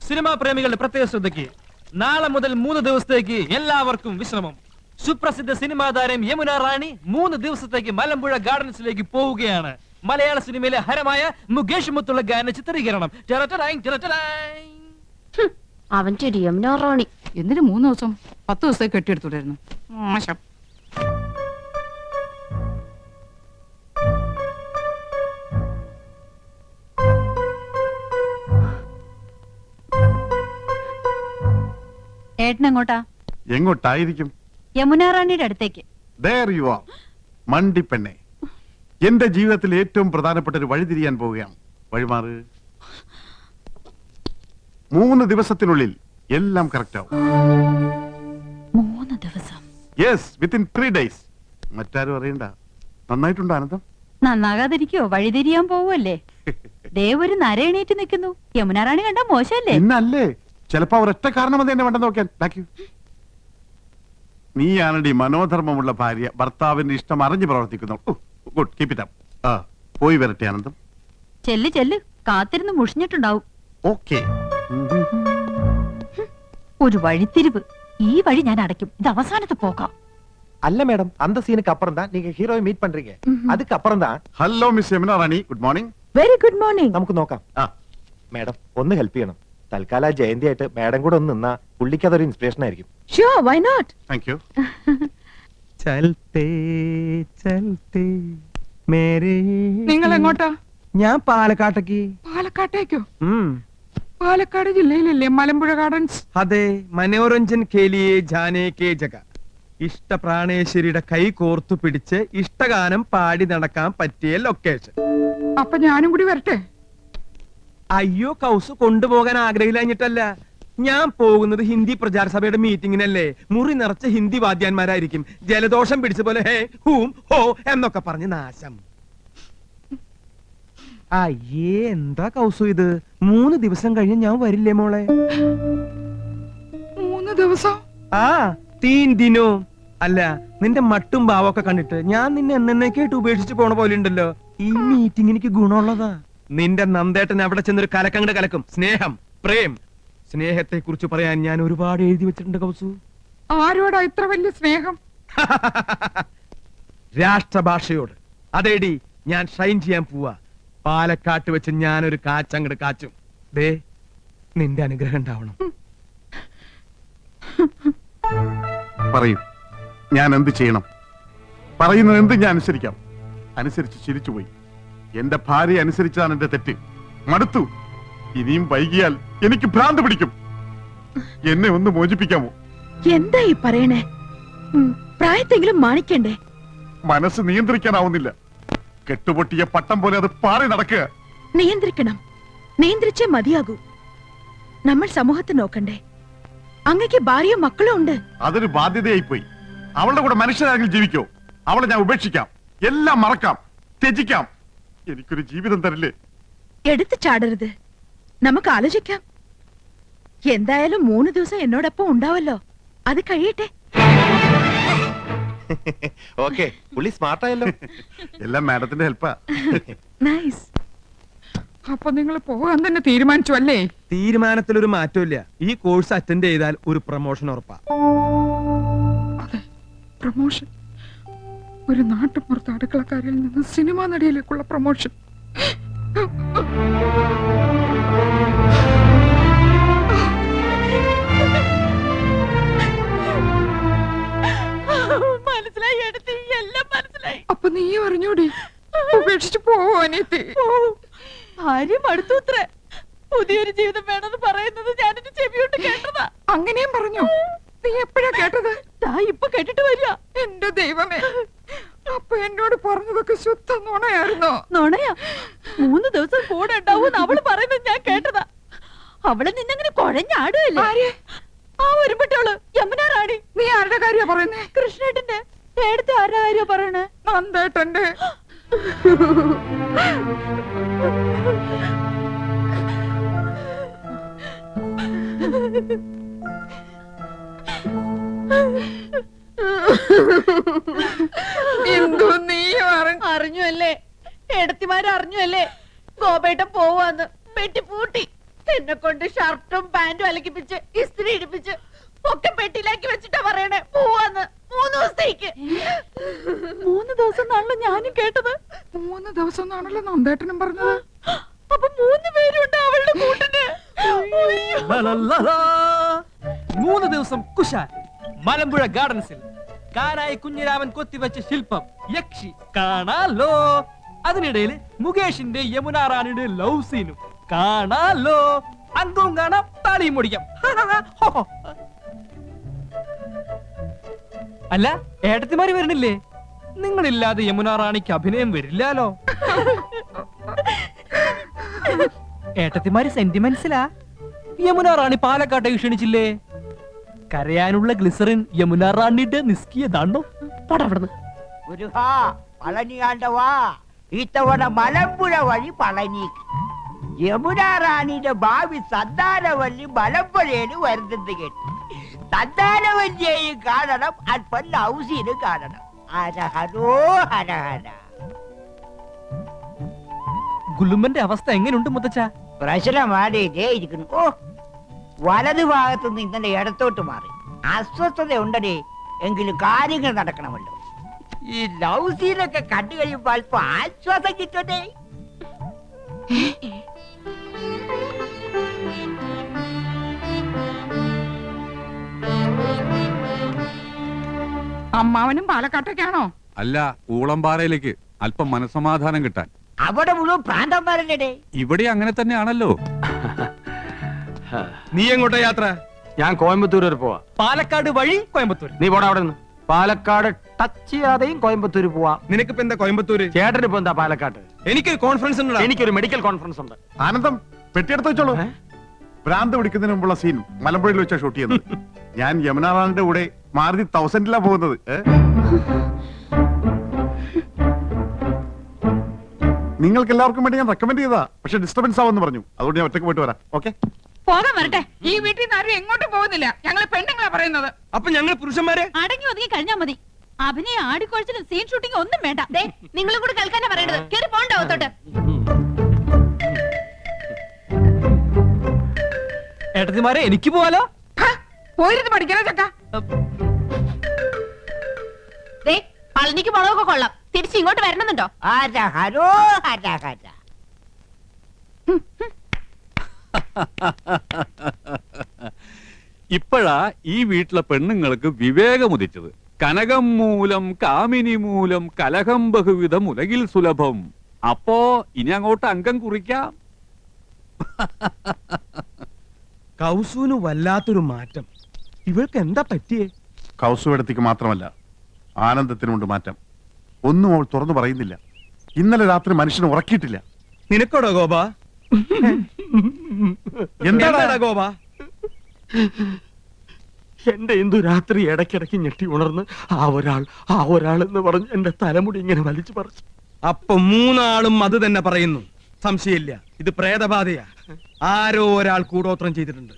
Cinema പ്രേമികളുടെ പ്രത്യേക ശ്രദ്ധയ്ക്ക് നാളെ മുതൽ 3 ദിവസത്തേക്ക് എല്ലാവർക്കും വിശ്രമം. സുപ്രസിദ്ധ സിനിമാ താരം യമുന റാണി 3 ദിവസത്തേക്ക് മലമ്പുഴ ഗാർഡൻസിലേക്ക് പോവുകയാണ്. മലയാള സിനിമയിലെ ഹരമായ മുകേഷ് മുത്തുള്ള ഗാന ചിത്രീകരണം. അവന്റെ ഒരു യമുന റാണി എന്തിനു 3 ദിവസം 10 ദിവസത്തേക്ക് കെട്ടിയെടുത്തുണ്ടായിരുന്നു. മോശം. ഏട്ടനെങ്ങോട്ടാ? എങ്ങോട്ടായിരിക്കും? യമുന റാണിയുടെ അടുത്തേക്ക്. There you are. മണ്ടിപ്പെണ്ണെ, എന്റെ ജീവിതത്തിൽ ഏറ്റവും പ്രധാനപ്പെട്ട ഒരു വഴി തിരിയാൻ പോവുകയാണ്. വഴിമാറ്. 3 ദിവസത്തിനുള്ളിൽ എല്ലാം കറക്റ്റ് ആവും. 3 ദിവസം? Yes, within 3 days. മറ്റാരും അറിയണ്ട. നന്നായിട്ടുണ്ടോ ആനന്ദം? നന്നാകാതിരിക്കോ? വഴി തിരിയാൻ പോവല്ലേ? ദേവൊരു നര എണീറ്റ് നിൽക്കുന്നു. യമുന റാണി കണ്ടാ മോശമല്ലേ? ഇന്നല്ലേ, ചിലപ്പോ ഒരൊറ്റ കാരണം അത് എന്നെ വേണ്ടെന്ന് നോക്കാൻ. നീയാണടി മനോധർമ്മമുള്ള ഭാര്യ, ഭർത്താവിന്റെ ഇഷ്ടം അറിഞ്ഞു പ്രവർത്തിക്കുന്നു. Good, keep it up. പോയി വരട്ടെ ആനന്ദം. ചെല്ല് ചെല്ല്, കാത്തിരുന്ന് മുഷിഞ്ഞിട്ടുണ്ടാവും. ഓക്കേ. ഒരു വഴിത്തിരിവ്. ഈ വഴി ഞാൻ അടയ്ക്കും. ഇത് അവസാനത്തെ പോക്കാം. அல்ல மேடம், அந்த சீனுக்கு அப்புறம் தான் நீங்க ஹீரோவை மீட் பண்றீங்க. அதுக்கு அப்புறம் தான். Hello miss Yamuna Rani, good morning. Very good morning. നമുക്ക് നോക്കാം. മേഡം ഒന്ന് ഹെൽപ്പ് ചെയ്യണം. തൽക്കാലം ജയന്തി ആയിട്ട് മേഡം കൂടെ ഒന്ന് നിന്നാ പുള്ളിക്ക് അതൊരു ഇൻസ്പിറേഷൻ ആയിരിക്കും. Sure, why not? Thank you. ചൽത്തേ ചൽത്തേ മേരേ. നിങ്ങൾ എങ്ങോട്ടാ? ഞാൻ പാലക്കാട്ടേക്ക്. പാലക്കാട്ടേക്കോ? പാലക്കാട് ജില്ലയിലല്ലേ മലമ്പുഴ ഗാർഡൻസ്? അതെ, മനോരഞ്ജൻ കേലിയെ ജാനേ കേ ജഗ. ഇഷ്ടപ്രാണേശ്വരിയുടെ കൈ കോർത്തു പിടിച്ച് ഇഷ്ടഗാനം പാടി നടക്കാൻ പറ്റിയ ലൊക്കേഷൻ. അപ്പൊ ഞാനും കൂടി വരട്ടെ? അയ്യോ, കൗസ് കൊണ്ടുപോകാൻ ആഗ്രഹിച്ചിട്ടല്ല. ഞാൻ പോകുന്നത് ഹിന്ദി പ്രചാര സഭയുടെ മീറ്റിങ്ങിനല്ലേ. മുറി നിറച്ച ഹിന്ദി വാദ്യാന്മാരായിരിക്കും. ജലദോഷം പിടിച്ച പോലെ ഹേ ഹൂം ഹോ എന്നൊക്കെ പറഞ്ഞ് നാശം. അയ്യേ, എന്താ കൗസു ഇത്? 3 ദിവസം കഴിഞ്ഞ് ഞാൻ വരില്ലേ മോളെ? 3 ദിവസം? ആ, 3 ദിനോ. അല്ല, നിന്റെ മട്ടും ഭാവമൊക്കെ കണ്ടിട്ട് ഞാൻ നിന്നെ എന്നേക്കായിട്ട് ഉപേക്ഷിച്ച് പോണ പോലെ ഉണ്ടല്ലോ. ഈ മീറ്റിംഗ് എനിക്ക് ഗുണമുള്ളതാ. നിന്റെ നന്ദേട്ടൻ അവിടെ ചെന്നൊരു കലക്കങ്ങട് കലക്കും. സ്നേഹം, പ്രേം. സ്നേഹത്തെ കുറിച്ച് പറയാൻ ഞാൻ ഒരുപാട് എഴുതി വെച്ചിട്ടുണ്ട് കൗസു. ആരോടാ ഇത്ര വലിയ സ്നേഹം? രാഷ്ട്രഭാഷയോട്. അതേടി, ഞാൻ ഷൈൻ ചെയ്യാൻ പോവാ. പാലക്കാട്ട് വെച്ച് ഞാനൊരു കാച്ചങ്ങട് കാച്ചും. ദേ, നിന്റെ അനുഗ്രഹം ഉണ്ടാവണം. പറയൂ, ഞാൻ എന്ത് ചെയ്യണം? പറയുന്നത് എന്ത് ഞാൻ അനുസരിക്കാം. അനുസരിച്ച് ചിരിച്ചുപോയി. എന്റെ ഭാര്യ അനുസരിച്ചാണ് എന്റെ തെറ്റ്. മടുത്തു. ഇനിയും വൈകിയാൽ എനിക്ക് ഭ്രാന്ത് പിടിക്കും. എന്നെ ഒന്ന് മോചിപ്പിക്കാമോ? എന്താ ഈ പറയണേ? പ്രായത്തെങ്കിലും മാണിക്കണ്ടേ? മനസ്സ് നിയന്ത്രിക്കാനാവുന്നില്ല. കെട്ടുപൊട്ടിയ പട്ടം പോലെ അത് പാറി നടക്കുക. നിയന്ത്രിക്കണം. നിയന്ത്രിച്ചേ മതിയാകൂ. നമ്മൾ സമൂഹത്തെ നോക്കണ്ടേ? അങ്ങക്ക് ഭാര്യയും മക്കളും ഉണ്ട്. അതൊരു ബാധ്യതയായി പോയി. അവളുടെ കൂടെ മനുഷ്യരാണെങ്കിൽ ജീവിക്കോ? അവളെ ഞാൻ ഉപേക്ഷിക്കാം, എല്ലാം മറക്കാം, ത്യജിക്കാം. എനിക്കൊരു ജീവിതം തരില്ലേ? എടുത്തു ചാടരുത്. നമുക്ക് ആലോചിക്കാം. എന്തായാലും 3 ദിവസം എന്നോടൊപ്പം ഉണ്ടാവല്ലോ. അത് കഴിയട്ടെ. ഓക്കെ, പുള്ളി സ്മാർട്ട് ആയല്ലോ. എല്ലാം മാഡത്തിന്റെ ഹെൽപ്പാ. നൈസ്. അപ്പൊ നിങ്ങൾ പോകാൻ തന്നെ തീരുമാനിച്ചു അല്ലേ? തീരുമാനത്തിലൊരു മാറ്റമില്ല. ഈ കോഴ്സ് അറ്റൻഡ് ചെയ്താൽ ഒരു പ്രൊമോഷൻ ഉറപ്പാ. അതെ, പ്രൊമോഷൻ. ഒരു നാട്ടുപുറത്ത് അടുക്കളക്കാരിൽ നിന്ന് സിനിമാ നടിയിലേക്കുള്ള പ്രൊമോഷൻ. മനസ്സിലായി, എല്ലാം മനസ്സിലായി. അപ്പൊ നീ അറിഞ്ഞൂടി? ഉപേക്ഷിച്ചു പോവാനേത്തി. ഭാര്യ അടുത്തൂത്രേ. പുതിയൊരു ജീവിതം വേണമെന്ന് പറയുന്നത് ഞാനെന്റെ ചെവിയോട്ട് കേട്ടതാ. അങ്ങനെയും പറഞ്ഞു? നീ എപ്പോഴാ കേട്ടത്? ഇപ്പൊ കേട്ടിട്ട് വരിക. എന്റെ ദൈവമേ, അപ്പൊ എന്നോട് പറഞ്ഞതൊക്കെ ശുദ്ധ നുണയായിരുന്നോ? നുണയാ? 3 ദിവസം കൂടെ ഉണ്ടാവും അവള് പറയുന്നത് ഞാൻ കേട്ടതാ. അവളെ നിന്നങ്ങനെ കുഴഞ്ഞാടുകയല്ലേ? ആ ഒരുപെട്ടോള് യമുന റാണി. നീ ആരുടെ കാര്യ പറയുന്നേ? കൃഷ്ണേട്ടന്റെ. എടുത്ത് ആരുടെ കാര്യ പറയണേ? നന്ദേട്ടന്റെ. എന്തോ നീ അറിഞ്ഞു അല്ലേ? എടത്തിമാരറിഞ്ഞു അല്ലേ? ഗോപേട്ടൻ പോവാന്ന് പെട്ടി പൂട്ടി. എന്നെ കൊണ്ട് ഷർട്ടും പാന്റും അലക്കിപ്പിച്ച് ഇസ്തിരി ഇടിപ്പിച്ച് ഒക്കെ പെട്ടിയിലാക്കി വെച്ചിട്ടാ പറയണേ പോവാന്ന് 3 ദിവസത്തേക്ക്. 3 ദിവസം എന്നാണല്ലോ ഞാനും കേട്ടത്. 3 ദിവസം എന്നാണല്ലോ നന്ദേട്ടനും പറഞ്ഞത്. അപ്പൊ 3 പേരുണ്ട് അവളുടെ കൂട്ടിന്. ലലലലാ. 3 ദിവസം കുശാൻ മലമ്പുഴ ഗാർഡൻസിൽ കാനായി കുഞ്ഞിരാമൻ കൊത്തിവെച്ച ശില്പം യക്ഷി കാണാലോ. അതിനിടയിൽ മുകേഷിന്റെ യമുന റാണിയുടെ ലവ് സീനും കാണാലോ. അങ്കവും കാണാം, താളിയും മുടിക്കാം. അല്ല, ഏട്ടത്തിമാര് വരുന്നില്ലേ? നിങ്ങളില്ലാതെ യമുന റാണിക്ക് അഭിനയം വരില്ലാലോ. ഏട്ടത്തിമാര് സെന്റിമെന്റ്സിലാ. യമുന റാണി പാലക്കാട്ടേക്ക് ക്ഷണിച്ചില്ലേ? കരയാനുള്ള ഗ്ലിസറിൻ യമുന റാണിയുടെ നിസ്കിയതാണോ? പടവിടുന്ന് മുരുകാ, പളനിയാണ്ടവാ, ഇത്തവണ മലമ്പുഴ വഴി പളനിക്ക് യമുന റാണിയുടെ ഭാവി സന്താനവല്ലി മലമ്പുഴയില് വരുന്നത് കേട്ട് സന്താനവല്ലിയെയും കാണണം, അല്പം ലൗസിനും കാണണം. ഹരഹരോ ഹരഹര. ഗുലുമന്റെ അവസ്ഥ എങ്ങനെയുണ്ട് മുത്തച്ഛ? പ്രശ്നമാടിയിട്ടേ ഇരിക്കുന്നു. ഓ, വലതു ഭാഗത്തുനിന്ന് ഇന്നലെ ഇടത്തോട്ട് മാറി. അസ്വസ്ഥത ഉണ്ടേ, എങ്കിലും കാര്യങ്ങൾ നടക്കണമല്ലോ. ഈ ലൗസീനൊക്കെ കണ്ടു കഴിയുമ്പോൾ അല്പം ആശ്വാസം കിട്ടട്ടെ. അമ്മാവനും പാലക്കാട്ടേക്കാണോ? അല്ല, ഊളംപാറയിലേക്ക് അല്പം മനസമാധാനം കിട്ടാൻ. അവിടെ മുഴുവൻ പ്രാന്തന്മാരല്ലേ? ഇവിടെ അങ്ങനെ തന്നെയാണല്ലോ. നീ എങ്ങോട്ടാ യാത്ര? ഞാൻ കോയമ്പത്തൂർ വരെ പോവാ. പാലക്കാട് വഴി കോയമ്പത്തൂർ. നീ പോടാ അവിടെ നിന്ന്. പാലക്കാട് ടച്ച് ചെയ്യാതെയും കോയമ്പത്തൂർ പോവാ. നിനക്കിപ്പോ എന്താ കോയമ്പത്തൂര്? ചേട്ടന് ഇപ്പൊ എന്താ പാലക്കാട്? എനിക്കൊരു കോൺഫറൻസ് ഉണ്ട്. എനിക്കൊരു മെഡിക്കൽ കോൺഫറൻസ് ഉണ്ട്. ആനന്ദം പെട്ടിയെടുത്ത് വെച്ചോളൂ. ഭ്രാന്ത് പിടിക്കുന്നതിന് മുമ്പുള്ള സീൻ മലമ്പുഴയിൽ വെച്ചാ ഷൂട്ട് ചെയ്യുന്നത്. ഞാൻ യമുന റാണിന്റെ കൂടെ മാരുതി 1000 പോകുന്നത്. നിങ്ങൾക്ക് എല്ലാവർക്കും വേണ്ടി ഞാൻ റെക്കമെൻഡ് ചെയ്താ, പക്ഷെ ഡിസ്റ്റർബൻസ് ആവുമെന്ന് പറഞ്ഞു. അതുകൊണ്ട് ഞാൻ ഒറ്റയ്ക്ക് പോയിട്ട് വരാം. ഓക്കെ, പോകാൻ വരട്ടെ. ഈ വീട്ടിൽ നിന്ന് ആരും എങ്ങോട്ടും പോകുന്നില്ല. ഞങ്ങള് പെണ്ണുങ്ങളാ പറയുന്നത്. അപ്പൊ ഞങ്ങൾ പുരുഷന്മാരെ അടങ്ങി ഒതുങ്ങി കഴിഞ്ഞാ മതി. അഭിനയ ആടിക്കൊഴിച്ചിലും സീൻ ഷൂട്ടിംഗ് ഒന്നും വേണ്ട. നിങ്ങളും കൂടി കേൾക്കാനാ പറയണത്. കേറി പോണ്ടോ തൊട്ട്. ഏട്ടത്തിമാരെ, എനിക്ക് പോവാലോ? പോയിരുന്നു പഠിക്കണ ചക്ക. പളനിക്ക് മുളകൊക്കെ കൊള്ളാം. തിരിച്ച് ഇങ്ങോട്ട് വരണമെന്നുണ്ടോ? ഹരഹരോ ഹരഹര. ഇപ്പോഴാ ഈ വീട്ടിലെ പെണ്ണുങ്ങൾക്ക് വിവേകമുദിച്ചത്. കനകം മൂലം കാമിനി മൂലം കലഹം ബഹുവിധം ഉലകിൽ സുലഭം. അപ്പോ ഇനി അങ്ങോട്ട് അംഗം കുറിക്കാം. കൗസുവിന് വല്ലാത്തൊരു മാറ്റം. ഇവൾക്ക് എന്താ പറ്റിയേ? കൗസുവിടത്തേക്ക് മാത്രമല്ല, ആനന്ദത്തിനുണ്ട് മാറ്റം. ഒന്നും അവൾ തുറന്നു പറയുന്നില്ല. ഇന്നലെ രാത്രി മനുഷ്യനെ ഉറക്കിയിട്ടില്ല. നിനക്കോടോ ഗോപ? എന്താടാ ഗോപ? എന്റെ എന്തു രാത്രി ഇടയ്ക്കിടയ്ക്ക് ഞെട്ടി ഉണർന്ന് ആ ഒരാൾ എന്ന് പറഞ്ഞ് എന്റെ തലമുടി ഇങ്ങനെ വലിച്ചു പറിച്ചു. അപ്പൊ 3 ആളും അത് തന്നെ പറയുന്നു. സംശയമില്ല, ഇത് പ്രേതബാധയാ. ആരോ ഒരാൾ കൂടോത്രം ചെയ്തിട്ടുണ്ട്.